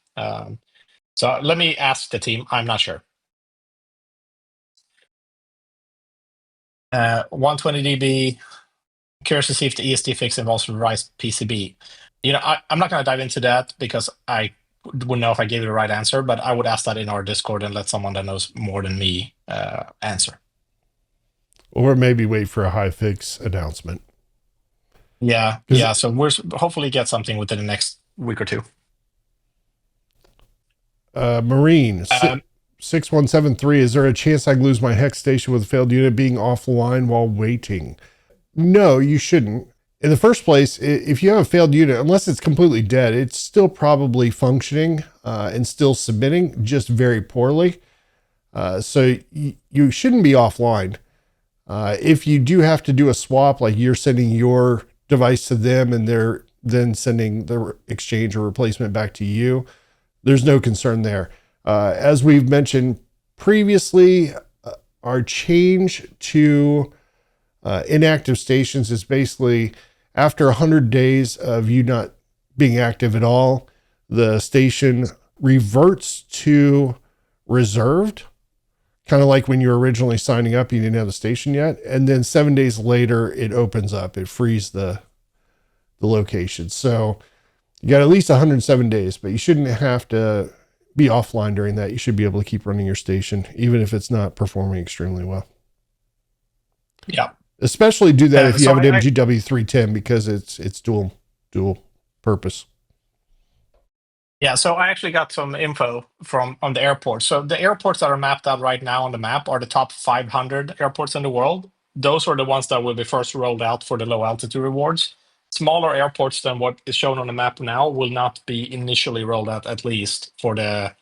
Speaker 1: So let me ask the team. I'm not sure. 120 dB. Curious to see if the ESD fix involves Rise PCB. I'm not going to dive into that because I wouldn't know if I gave you the right answer, but I would ask that in our Discord and let someone that knows more than me answer.
Speaker 2: Or maybe wait for a high fix announcement.
Speaker 1: Yeah,
Speaker 2: Because
Speaker 1: yeah. So we're hopefully get something within the next week or two.
Speaker 2: Marine
Speaker 1: Um,
Speaker 2: 6173, is there a chance I can lose my hex station with a failed unit being offline while waiting? No, you shouldn't. In the first place, if you have a failed unit, unless it's completely dead, it's still probably functioning and still submitting, just very poorly. So you shouldn't be offline. If you do have to do a swap, like you're sending your device to them and they're then sending the exchange or replacement back to you, there's no concern there. As we've mentioned previously, our change to inactive stations is basically after 100 days of you not being active at all, the station reverts to reserved, kind of like when you were originally signing up, you didn't have the station yet. And then 7 days later, it opens up, it frees the location. So you got at least 107 days, but you shouldn't have to be offline during that. You should be able to keep running your station, even if it's not performing extremely well.
Speaker 1: yeah.
Speaker 2: Especially do that if you
Speaker 1: So
Speaker 2: have an
Speaker 1: I
Speaker 2: MGW 310 because it's dual purpose.
Speaker 1: Yeah, so I actually got some info from on the airport. So the airports that are mapped out right now on the map are the top 500 airports in the world. Those are the ones that will be first rolled out for the low altitude rewards. Smaller airports than what is shown on the map now will not be initially rolled out, at least for the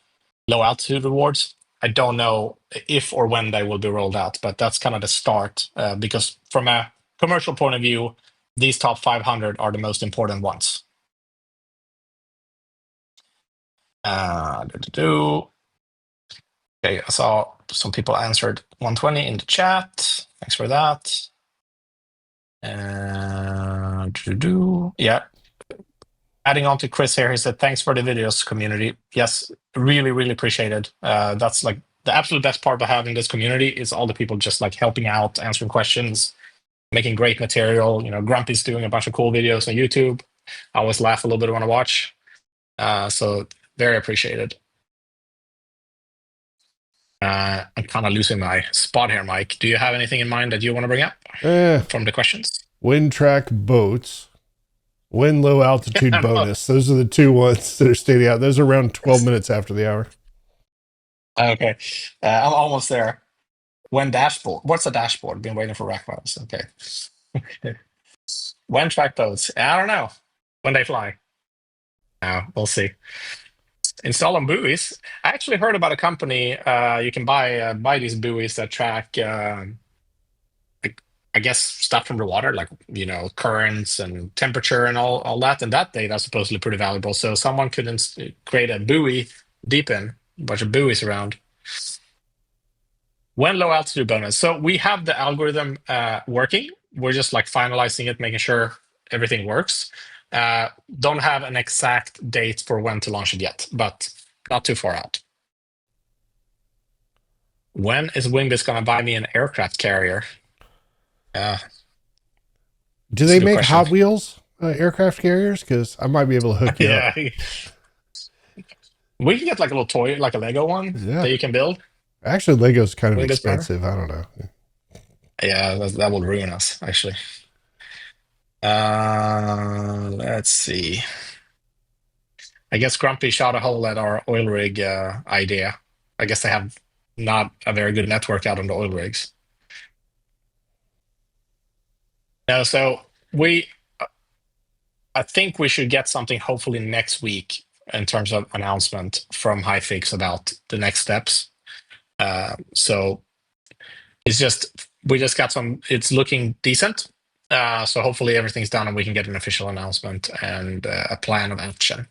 Speaker 1: low altitude rewards. I don't know if or when they will be rolled out, but that's kind of the start because from a commercial point of view, these top 500 are the most important ones. Okay, I saw some people answered 120 in the chat. Thanks for that. Yeah. Adding on to Chris here, he said, thanks for the videos, community. Yes, really, really appreciated. That's like the absolute best part of having this community is all the people just like helping out, answering questions, making great material. Grumpy's doing a bunch of cool videos on YouTube. I always laugh a little bit when I watch. So very appreciated. I'm kind of losing my spot here, Mike. Do you have anything in mind that you want to bring up from the questions?
Speaker 2: Wind track boats, wind low altitude
Speaker 1: No.
Speaker 2: bonus. Those are the two ones that are stating out. Those are around 12 minutes after the hour.
Speaker 1: Okay, I'm almost there. When dashboard? What's a dashboard? Been waiting for rack files. Okay. When track boats? I don't know. When they fly? We'll see. Install on buoys. I actually heard about a company you can buy these buoys that track I guess stuff from the water, like currents and temperature and all that. And that data is supposedly pretty valuable. So someone could create a buoy deep in a bunch of buoys around. When low altitude bonus. So we have the algorithm working. We're just like finalizing it, making sure everything works. Don't have an exact date for when to launch it yet, but not too far out. When is Wingbits going to buy me an aircraft carrier? Uh,
Speaker 2: Do
Speaker 1: that's a
Speaker 2: they
Speaker 1: good
Speaker 2: make
Speaker 1: question.
Speaker 2: Hot Wheels aircraft carriers? Because I might be able to hook you up.
Speaker 1: Yeah, we can get like a little toy, like a Lego one
Speaker 2: Yeah.
Speaker 1: that you can build.
Speaker 2: Actually, Lego's kind of
Speaker 1: Wingbits banner.
Speaker 2: expensive. I don't know.
Speaker 1: Yeah, that will ruin us actually. Let's see. I guess Grumpy shot a hole at our oil rig idea. I guess they have not a very good network out on the oil rigs. No, so we, I think we should get something hopefully next week in terms of announcement from HiFix about the next steps. So it's just we just got some. It's looking decent. So hopefully everything's done and we can get an official announcement and a plan of action.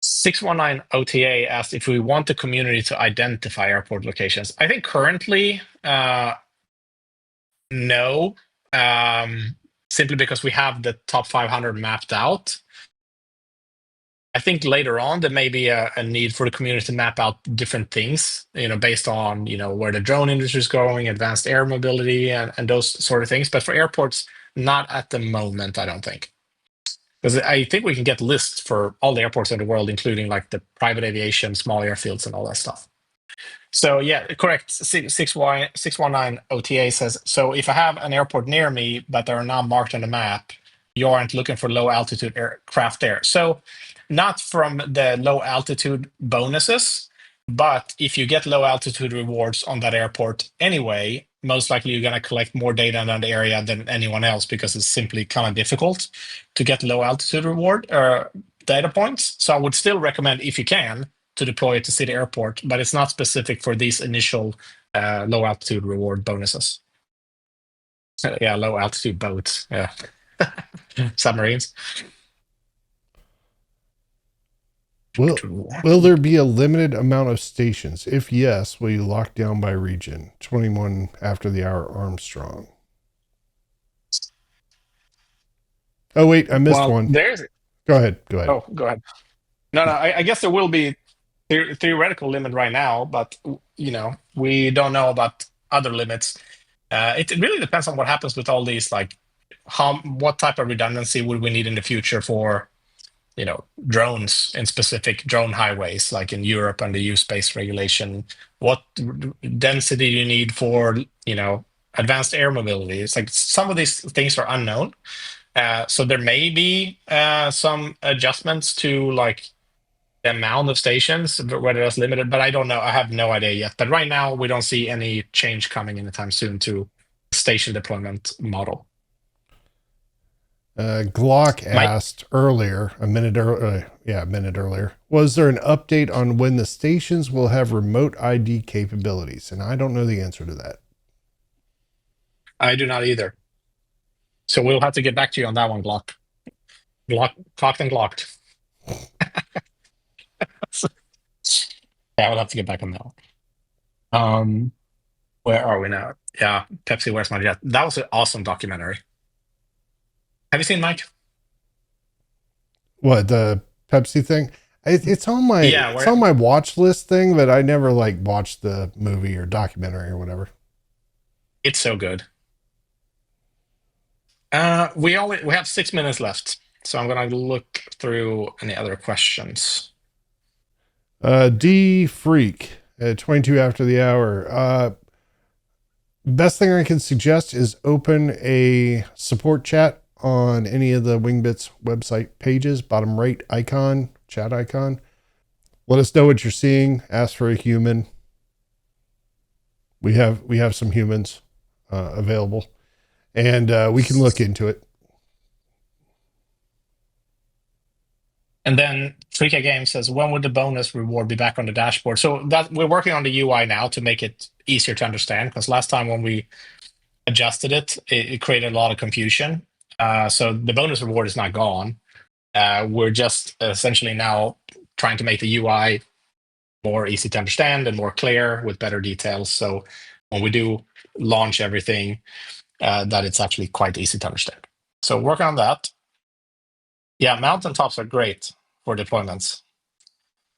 Speaker 1: 619 OTA asked if we want the community to identify airport locations. I think currently, no, simply because we have the top 500 mapped out. I think later on there may be a need for the community to map out different things, based on where the drone industry is going, advanced air mobility, and those sort of things. But for airports, not at the moment, I don't think. Because I think we can get lists for all the airports in the world, including like the private aviation, small airfields, and all that stuff. So yeah, correct. 619 OTA says, so if I have an airport near me, but they're not marked on the map, you aren't looking for low altitude aircraft there. So not from the low altitude bonuses, but if you get low altitude rewards on that airport anyway, most likely you're going to collect more data on the area than anyone else because it's simply kind of difficult to get low altitude reward data points. So I would still recommend, if you can, to deploy it to City Airport, but it's not specific for these initial low altitude reward bonuses. Yeah, low altitude boats. Yeah, submarines.
Speaker 2: Will there be a limited amount of stations? If yes, will you lock down by region? 21 after the hour Armstrong. Oh wait, I missed
Speaker 1: Well,
Speaker 2: one.
Speaker 1: there's.
Speaker 2: Go ahead. Go ahead.
Speaker 1: Oh, go ahead. No, no. I guess there will be theoretical limit right now, but we don't know about other limits. It really depends on what happens with all these, like what type of redundancy would we need in the future for drones in specific drone highways, like in Europe and the EU space regulation. What density you need for advanced air mobility? It's like some of these things are unknown. So there may be some adjustments to like the amount of stations, whether that's limited, but I don't know. I have no idea yet. But right now, we don't see any change coming anytime soon to station deployment model.
Speaker 2: Glock
Speaker 1: Mike,
Speaker 2: asked earlier, a minute earlier, was there an update on when the stations will have remote ID capabilities? And I don't know the answer to that.
Speaker 1: I do not either. So we'll have to get back to you on that one, Glock. Glock, clocked and glocked. Yeah, we'll have to get back on that one. Where are we now? Yeah, Pepsi, Where's My Jet? That was an awesome documentary. Have you seen Mike?
Speaker 2: What, the Pepsi thing? It's on my
Speaker 1: Yeah,
Speaker 2: it's on my watch list thing, but I never like watched the movie or documentary or whatever.
Speaker 1: it's so good. We have 6 minutes left, so I'm gonna look through any other questions.
Speaker 2: D Freak at 22 after the hour. Best thing I can suggest is open a support chat on any of the Wingbits website pages, bottom right icon, chat icon. Let us know what you're seeing. Ask for a human. We have some humans available, and we can look into it.
Speaker 1: And then Freaka Game says, when would the bonus reward be back on the dashboard? So that we're working on the UI now to make it easier to understand. Because last time when we adjusted it created a lot of confusion. So the bonus reward is not gone. We're just essentially now trying to make the UI more easy to understand and more clear with better details. So when we do launch everything, that it's actually quite easy to understand. So working on that. Yeah, mountaintops are great for deployments.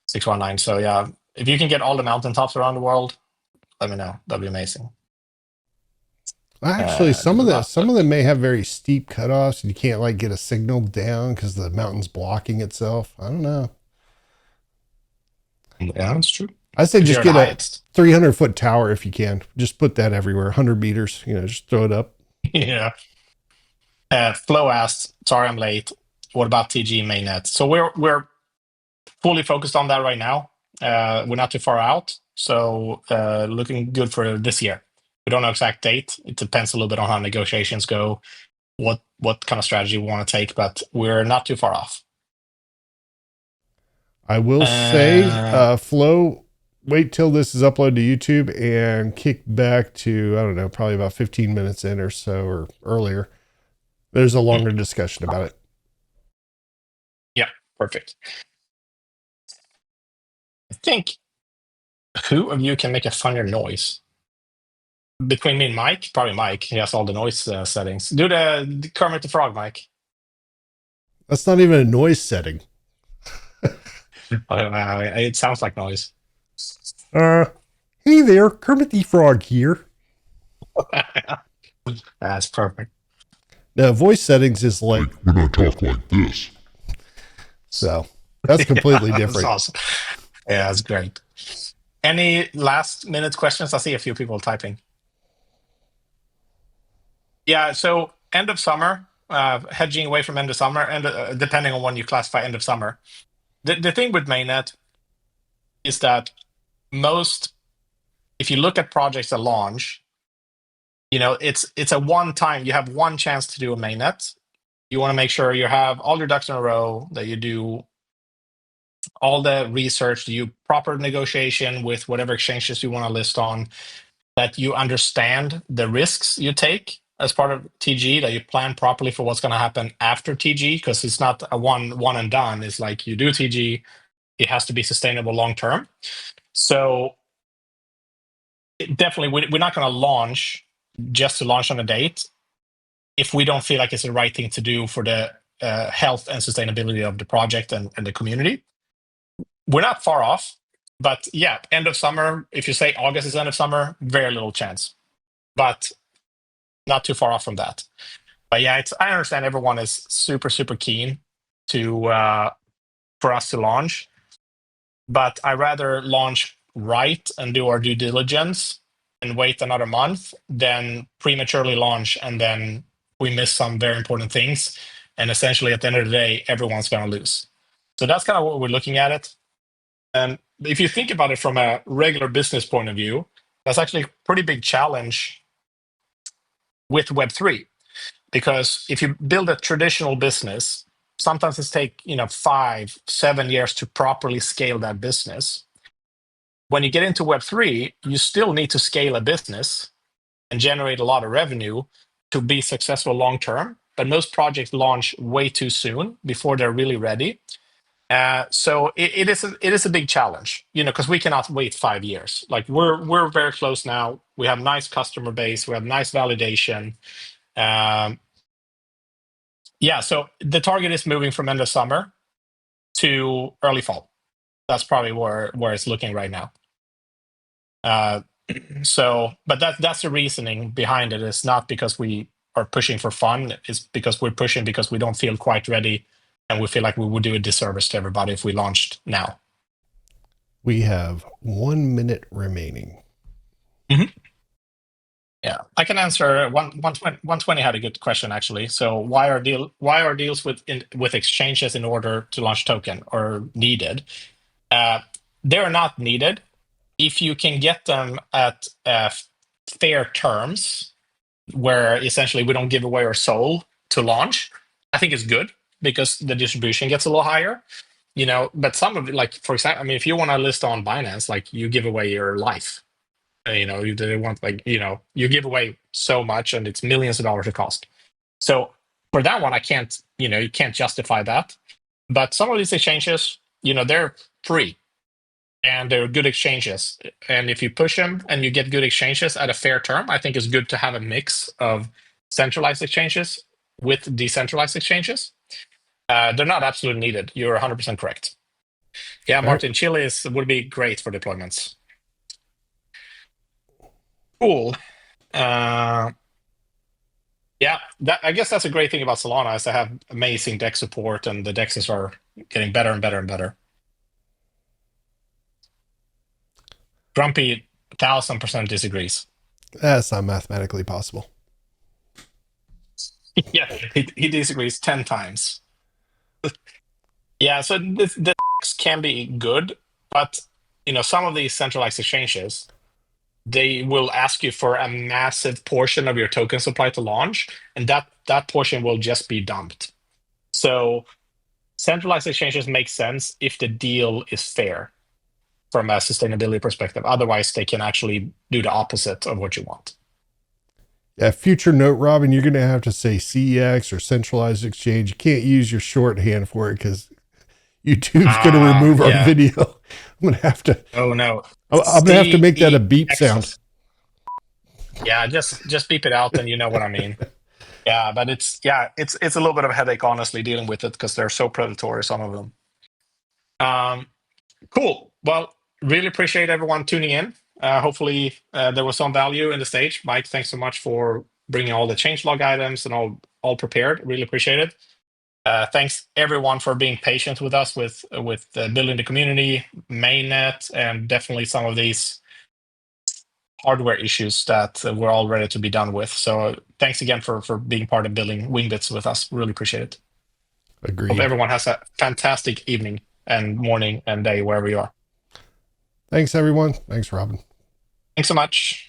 Speaker 1: 619. So yeah, if you can get all the mountaintops around the world, let me know. That'd be amazing.
Speaker 2: Actually,
Speaker 1: Uh,
Speaker 2: some of them may have very steep cutoffs, and you can't like get a signal down because the mountain's blocking itself. I don't know.
Speaker 1: yeah, that's true.
Speaker 2: I say
Speaker 1: If
Speaker 2: just
Speaker 1: you're the
Speaker 2: get a
Speaker 1: highest.
Speaker 2: 300-foot tower if you can. Just put that everywhere. 100 meters. You know, just throw it up.
Speaker 1: Yeah. Flo asked, sorry I'm late. What about TG mainnet? So we're fully focused on that right now. We're not too far out. So looking good for this year. We don't know exact date. It depends a little bit on how negotiations go, what kind of strategy we want to take, but we're not too far off.
Speaker 2: I will say,
Speaker 1: Uh,
Speaker 2: Flow, wait till this is uploaded to YouTube and kick back to, I don't know, probably about 15 minutes in or so or earlier. There's a longer discussion about it.
Speaker 1: yeah, perfect. I think who of you can make a funnier noise? Between me and Mike, probably Mike. He has all the noise settings. Do the Kermit the Frog, Mike.
Speaker 2: That's not even a noise setting.
Speaker 1: It sounds like noise.
Speaker 2: Uh, hey there, Kermit the Frog here.
Speaker 1: That's perfect.
Speaker 2: Now, voice settings is like,
Speaker 3: When I talk like this.
Speaker 2: so that's completely
Speaker 1: Yeah, that's
Speaker 2: different.
Speaker 1: awesome. Yeah, that's great. Any last minute questions? I see a few people typing. Yeah, so end of summer, hedging away from end of summer, and depending on when you classify end of summer. The thing with mainnet is that most, if you look at projects that launch, it's a one time. You have one chance to do a mainnet. You want to make sure you have all your ducks in a row, that you do all the research, you proper negotiation with whatever exchanges you want to list on, that you understand the risks you take as part of TG, that you plan properly for what's going to happen after TG, because it's not a one and done. It's like you do TG, it has to be sustainable long term. So definitely, we're not going to launch just to launch on a date if we don't feel like it's the right thing to do for the health and sustainability of the project and the community. We're not far off, but yeah, end of summer. If you say August is end of summer, very little chance, but not too far off from that. But yeah, I understand everyone is super keen to for us to launch, but I rather launch right and do our due diligence and wait another month than prematurely launch and then we miss some very important things. And essentially, at the end of the day, everyone's going to lose. So that's kind of what we're looking at it. And if you think about it from a regular business point of view, that's actually a pretty big challenge with Web3. Because if you build a traditional business, sometimes it's take 5-7 years to properly scale that business. When you get into Web3, you still need to scale a business and generate a lot of revenue to be successful long term. But most projects launch way too soon before they're really ready. So it is a big challenge, because we cannot wait 5 years. Like we're very close now. We have nice customer base. We have nice validation. Um, yeah, so the target is moving from end of summer to early fall. That's probably where it's looking right now. Uh, but that's the reasoning behind it. It's not because we are pushing for fun. It's because we're pushing because we don't feel quite ready, and we feel like we would do a disservice to everybody if we launched now.
Speaker 2: We have 1 minute remaining.
Speaker 1: Mhm. Yeah, I can answer 120 had a good question actually. So why are deals with exchanges in order to launch token or needed? They're not needed if you can get them at fair terms, where essentially we don't give away our soul to launch. I think it's good because the distribution gets a little higher. But some of it, like for example, I mean, if you want to list on Binance, like you give away your life. They want like you give away so much and it's millions of dollars it cost. So for that one, I can't you can't justify that. But some of these exchanges, they're free and they're good exchanges. And if you push them and you get good exchanges at a fair term, I think it's good to have a mix of centralized exchanges with decentralized exchanges. They're not absolutely needed. You're 100% correct. Yeah,
Speaker 2: All right.
Speaker 1: Martin, Chile would be great for deployments. Cool. Uh, yeah, I guess that's a great thing about Solana is they have amazing deck support and the dexes are getting better and better and better. Grumpy 1,000% disagrees.
Speaker 2: That's not mathematically possible.
Speaker 1: Yeah, he disagrees 10 times. Yeah, so the can be good, but some of these centralized exchanges, they will ask you for a massive portion of your token supply to launch, and that portion will just be dumped. So centralized exchanges make sense if the deal is fair from a sustainability perspective. Otherwise, they can actually do the opposite of what you want.
Speaker 2: Yeah, future note, Robin, you're going to have to say CEX or centralized exchange. You can't use your shorthand for it because YouTube's going to remove our
Speaker 1: Yeah.
Speaker 2: video. I'm going to have to.
Speaker 1: Oh no.
Speaker 2: I'm going to have to make that a beep sound.
Speaker 1: CEX. Yeah, just beep it out, and you know what I mean. Yeah, but it's a little bit of a headache, honestly, dealing with it because they're so predatory, some of them. Um, cool. Well, really appreciate everyone tuning in. Hopefully, there was some value in the stage. Mike, thanks so much for bringing all the changelog items and all prepared. Really appreciate it. Thanks everyone for being patient with us with building the community, mainnet, and definitely some of these hardware issues that we're all ready to be done with. So thanks again for being part of building Wingbits with us. Really appreciate it. Hope
Speaker 2: Agreed.
Speaker 1: everyone has a fantastic evening and morning and day wherever you are.
Speaker 2: Thanks, everyone. Thanks, Robin.
Speaker 1: Thanks so much.